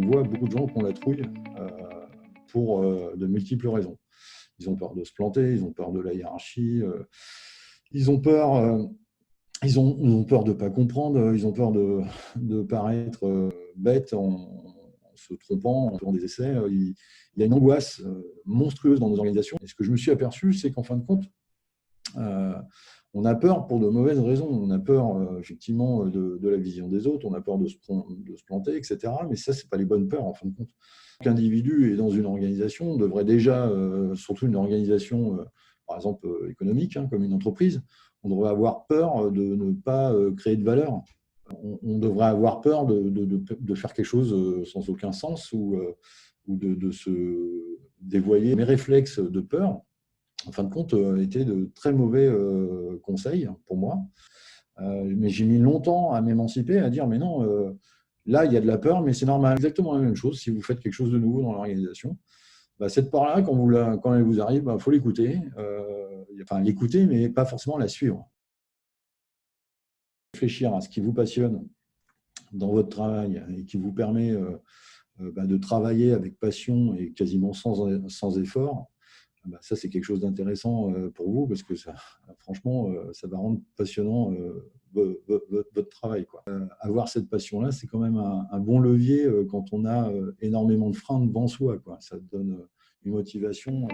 vois beaucoup de gens qui ont la trouille pour de multiples raisons. Ils ont peur de se planter, ils ont peur de la hiérarchie, ils ont peur, ils ont peur de ne pas comprendre, ils ont peur de paraître bêtes en se trompant, en faisant des essais. Il y a une angoisse monstrueuse dans nos organisations. Et ce que je me suis aperçu, c'est qu'en fin de compte, on a peur pour de mauvaises raisons. On a peur effectivement de la vision des autres, on a peur de se planter, etc. Mais ça, ce n'est pas les bonnes peurs en fin de compte. Chaque individu est dans une organisation, on devrait déjà, surtout une organisation, par exemple économique, comme une entreprise, on devrait avoir peur de ne pas créer de valeur. On devrait avoir peur de faire quelque chose sans aucun sens ou de se dévoyer. Mes réflexes de peur, en fin de compte, étaient de très mauvais conseils pour moi. Mais j'ai mis longtemps à m'émanciper, à dire mais non, là il y a de la peur, mais c'est normal. Exactement la même chose si vous faites quelque chose de nouveau dans l'organisation. Cette peur-là, quand elle vous arrive, faut l'écouter. Enfin, l'écouter, mais pas forcément la suivre. Réfléchir à ce qui vous passionne dans votre travail et qui vous permet de travailler avec passion et quasiment sans effort. Ça, c'est quelque chose d'intéressant pour vous parce que ça, franchement, ça va rendre passionnant votre travail, quoi. Avoir cette passion-là, c'est quand même un bon levier quand on a énormément de freins devant soi, quoi. Ça donne une motivation.